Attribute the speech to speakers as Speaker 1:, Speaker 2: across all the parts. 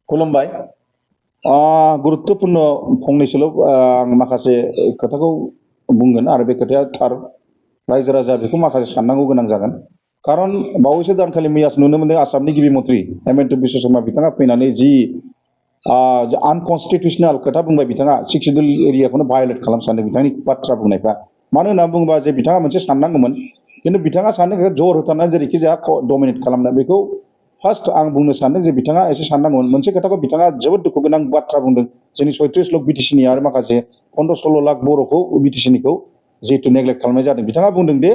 Speaker 1: खुलुमबाय। गुरुत्वपूर्ण फंनैसोल' आं माखासे खोथाखौ बुंगोन आरो बे खोथाया थार। रायजो राजा बेखौ माखासे साननांगौ गोनां जागोन। खारन बावैसो दानखालि मैयासो नुनो मोनदों आसामनि गिबि मन्थ्रि हेमन्त बिश्व शर्मा बिथाङा फैनानै जि आनकनस्टिटिउसनेल खोथा बुंबाय बिथाङा सिक्सुडेल एरियाखौनो भायलेट खालामनो सानदों बिथांनि बाथ्रा बुंनायफ्रा। मानो होनना बुङोबा जे बिथाङा मोनसे साननांगौमोन खिन्थु बिथाङा सानदों जर होथारनानै जेरैखि जाया डमिनेट खालामनो बेखौ फार्स्ट आं बुंनो सानदों जे बिथाङा एसे साननांगौमोन। मोनसे खोथाखौ बिथाङा जोबोद दुखु गोनां बाथ्रा बुंदों जोंनि 36 लाख बिटिसिनि आरो माखासे 15-16 लाख बर'खौ बिटिसिनिखौ जिहेतु नेग्लेक्ट खालामनाय जादों। बिथाङा बुंदों दे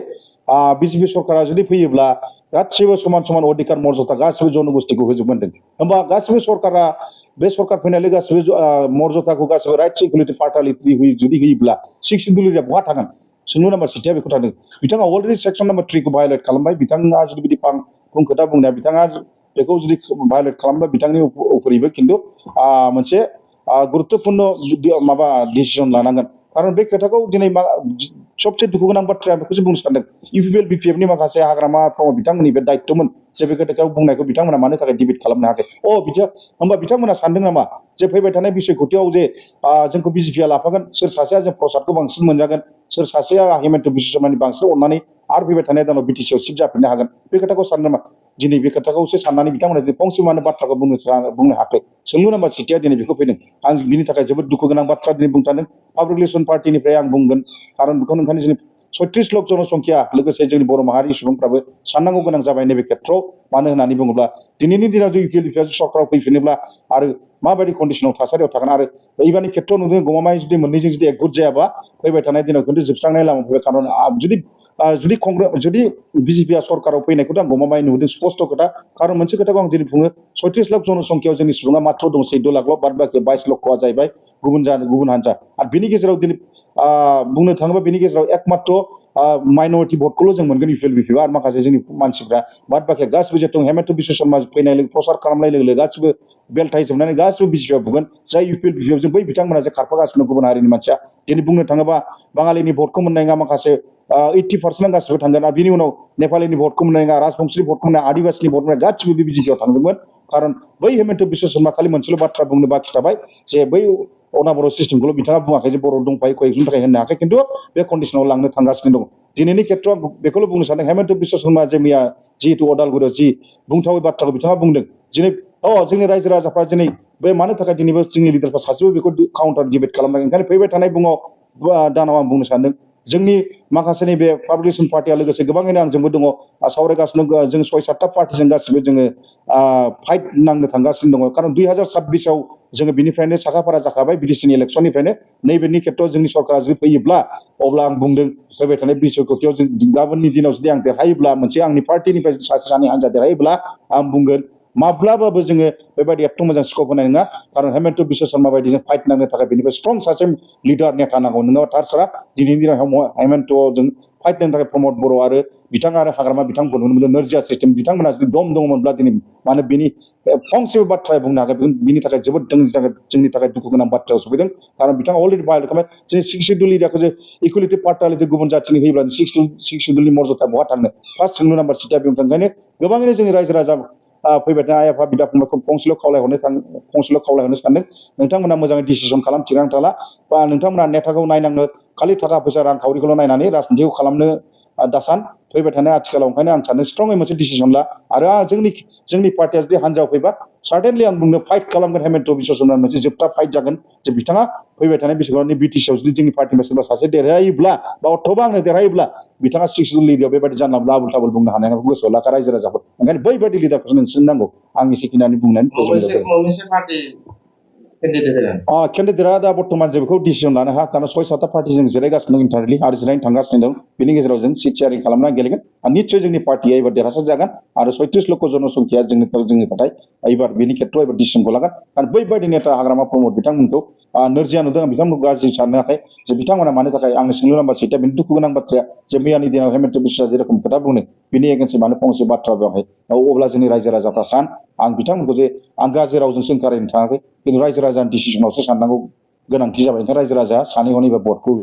Speaker 1: बिजेपि सरकारा जुदि फैयोब्ला गासिबो समान समान अधिकार मर्यादा गासिबो जनगोष्ठीखौ होजोबगोन होनदों। होमबा गासिबो सरकारा बे सरकार फैनानै गासिबो मर्यादाखौ गासिबो राइट्स इकुवेलिटि पार्टियालिटि जुदि होयोब्ला 6 शेड्युल एरिया बहा थागोन? सोंलु नाम्बार सिटिया बेखौ थादों। बिथाङा अलरेडि सेक्सन नाम्बार 3 खौ भायलेट खालामबाय। बिथाङा जुदि बिदि बुं खोथा बुंनाया बिथाङा बेखौ जुदि भायलेट खालामबा बिथांनि उपरिबो खिन्थु मोनसे गुरुत्वपूर्ण माबा डिसिजन लानांगोन। खारन बे खोथाखौ दिनै सबसे दुखु गोनां बाथ्राया बेखौसो बुंनो सानदों इउपिपिएल बिपिएफनि माखासे हाग्रामाफ्राव बिथांमोननि बे दायित्वमोन जे बे खोथाखौ बुंनायखौ बिथांमोना मानो थाखाय डिबेट खालामनो हायाखै? बिदि होमबा बिथांमोना सानदों नामा जे फैबाय थानाय बिसायख'थियाव जे जोंखौ बिजेपिआ लाफागोन सोर सासेया जों प्रसादखौ बांसिन मोनजागोन सोर सासेया हेमन्त बिश्व शर्मानि बांसिन अननानै आरो फैबाय थानाय दानाव बिटिसिआव सिट जाफिननो हागोन बे खोथाखौ सानो नामा? दिनै बे खोथाखौसो साननानै बिथांमोना फंसे मानो बाथ्राखौ बुंनो हायाखै। सोंलु नाम्बार सिटिया दिनै बेखौ फैदों। आं बिनि थाखाय जोबोद दुखु गोनां बाथ्रा दिनै बुंनो सानदों। पाब्लिक रिलेसन पार्टिनिफ्राय आं बुंगोन खारन बेखौ नोंथांनि जोंनि 36 लाख जनसंख्या लोगोसे जोंनि बर' माहारि सुबुंफ्राबो साननांगौ गोनां जाबाय नैबे खेत्रआव। मानो होननानै बुङोब्ला दिनैनि दिनाव इउपिपिएल सरकाराव फैफिनोब्ला आरो माबायदि कन्डिशनाव थासारियाव थागोन आरो एबारनि खेत्रआव नुदों गमामायै जुदि मोननैजों जुदि एकगुट जायाबा फैबाय थानाय दिनाव खिन्थु जोबस्रांनाय लामा फैबाय। खारन जुदि बिजेपिआ सरकाराव फैनायखौथ' आं गमामायै नुदों स्पस्ट खोथा। खारन मोनसे खोथाखौ आं दिनै बुङो 36 लाख जनसंख्यायाव जोंनि सुबुङा मात्र दं 14 लाखल' बाद बाखि 22 लक्षआ जाहैबाय गुबुन हान्जा। आरो बिनि गेजेराव दिनै बुंनो थाङोबा बिनि गेजेराव एकमात्र माइनरिटि भटखौल' जों मोनगोन इउपिपिएल बिपिएफ आरो माखासे जोंनि मानसिफ्रा बाद बाखि गासिबो जिहेतु हेमन्त बिश्व शर्मा फैनाय लोगो प्रसार खालामनाय लोगो लोगो गासिबो बेलथायजोबनानै गासिबो बिजेपिआव बुगोन जाय इउपिपिएल बिपिएफजों बै बिथांमोना जे खारफागासिनो गुबुन हारिनि मानसिया दिनै बुंनो थाङोबा बाङालिनि भटखौ मोननाय नङा माखासे 80% गासिबो थांगोन आरो बिनि उनाव नेपालिनि भटखौ मोननाय नङा राजबंशीनि भटखौ मोननाय आदिबासिनि भट मोननाय गासिबो बे बिजेपिआव थांदोंमोन। खारन बै हेमन्त बिश्व शर्मा खालि मोनसेल' बाथ्रा बुंनो बाखि थाबाय जे बै अनाबर सिस्टेमखौल' बिथाङा बुङाखै जे बर' दंफायो कहेक्सननि थाखाय होनो हायाखै खिन्थु बे कन्डिशनाव लांनो थांगासिनो दं। दिनैनि खेत्रआव आं बेखौल' बुंनो सानदों हेमन्त बिश्व शर्मा जे मैया जिहेतु अदालगुरियाव जि बुंथावै बाथ्राखौ बिथाङा बुंदों दिनै जोंनि रायजो राजाफ्रा दिनै बे मानो थाखाय दिनैबो जोंनि लिडारफ्रा सासेबो बेखौ काउन्टार डिबेट खालामनांगोन। ओंखायनो फैबाय थानाय दानाव आं बुंनो सानदों जोंनि माखासे नैबे पाब्लिक रिलेसन पार्टिया लोगोसे गोबाङैनो आंजोंबो दङ सावरायगासिनो जों 6-7टा पार्टिजों गासिबो जोङो फाइट नांनो थांगासिनो दङ। खारन 2026आव जोङो बिनिफ्रायनो साखाफारा जाखाबाय बिटिसिनि इलेक्सननिफ्रायनो नैबेनि खेत्रआव जोंनि सरकारा जुदि फैयोब्ला अब्ला आं बुंदों फैबाय थानाय बिसायख'थियाव जों गाबोननि दिनाव जुदि आं देरहायोब्ला मोनसे आंनि पार्टिनिफ्राय सासे सानै हान्जा देरहायोब्ला आं बुंगोन माब्लाबाबो जोङो बेबायदि एथ' मोजां स्कप होनाय नङा। खारन हेमन्त बिश्व शर्मा बायदि जों फाइट नांनो थाखाय बेनिफ्राय स्ट्रं सासे लिडार नेता नांगौ नङाबा थारसारा दिनैनि दिनाव हेमन्त जों फाइट नांनो थाखाय प्रमद बर' आरो बिथाङा आरो हाग्रामा बिथांमोनखौ नुनो मोनदों नोरजिया सिस्टेम बिथांमोना जुदि दम दङमोनब्ला दिनै मानो बिनि फंसेबो बाथ्राया बुंनो हागोन बिनि थाखाय जोबोद जोंनि थाखाय दुखु गोनां बाथ्रायाव सफैदों। खारन बिथाङा अलरेडि भायलेट खालामबाय जों 6 शेड्युल एरियाखौ जे इकुवेलिटि पार्टियालिटि गुबुन जाथिनि होयोब्ला 6 शेड्युलनि मर्यादा बहा थांनो फार्स्ट सोंलु नाम्बार सिटिया बेयाव ओंखायनो गोबाङैनो जोंनि रायजो राजा फैबाय थानाय आइ आफा बिदा फंबायखौ फंसेल' खावलायहरनो सानदों नोंथांमोना मोजाङै डिसिसन खालाम थिरांथा बा नोंथांमोना नेताखौ नायनाङो खालि थाखा फैसा रांखावरिखौल' नायनानै राजनितिखौ खालामनो दासान फैबाय थानाय आथिखालाव ओंखायनो आं सानो स्ट्रङै मोनसे डिसिसन ला आरो जोंनि पार्टिया जुदि हान्जायाव फैबा सार्टेनलि आं बुंनो फाइट खालामगोन हेमन्त बिश्व शर्मा मोनसे जोबथा फाइट जागोन जे बिथाङा फैबाय थानाय बिसायख'थिनि बिटिसिआव जुदि जोंनि पार्टिनिफ्राय सोरबा सासे देरहायोब्ला बा अथ'बा आंनो देरहायोब्ला बिथाङा 6 शेड्युल एरियायाव बेबायदि जानला मोनला आबुल थाबुल बुंनो हानायखौ गोसोआव लाखा रायजो राजाफोर। ओंखायनो बैबायदि लिडारखौसो नोंसोरनो नांगौ आं एसेखिनियानो बुंनानै केन्डिडेटआ दा बर्थमान जों बेखौ डिसिसन लानो हाया खारन 6-7टा पार्टि जों जिरायगासिनो दं इन्टारनेटलि आरो जिरायनो थांगासिनो दं बेनि गेजेराव जों सिट शेयारिं खालामनानै गेलेगोन आरो निश्चय जोंनि पार्टिया एबार देरहासार जागोन आरो 36 लक्ष जनसंख्या जोंनि थाखाय एबार बेनि खेत्रआव एबार डिसिसनखौ लागोन आरो बैबायदि नेता हाग्रामा प्रमद बिथांमोनखौ नोरजिया नुदों आं बिथांमोनखौ गाज्रि सानाखै जे बिथांमोना मानो थाखाय आंनि सोंलु नाम्बार सिटिया बेनि दुखु गोनां बाथ्राया जे मैयानि दिनाव हेमन्त बिश्वआ जेरखम खोथा बुंदों बिनि एगेन्स्टै मानो फंसे बाथ्रा बुङाखै अब्ला जोंनि रायजो राजाफ्रा आं बिथांमोनखौ जे आं गाज्रि रावजों सोंखारिनो थाङाखै खिन्थु रायजो राजानि डिसिसनावसो साननांगौ गोनांथि जाबाय ओंखायनो रायजो राजा सानै हनै भटखौ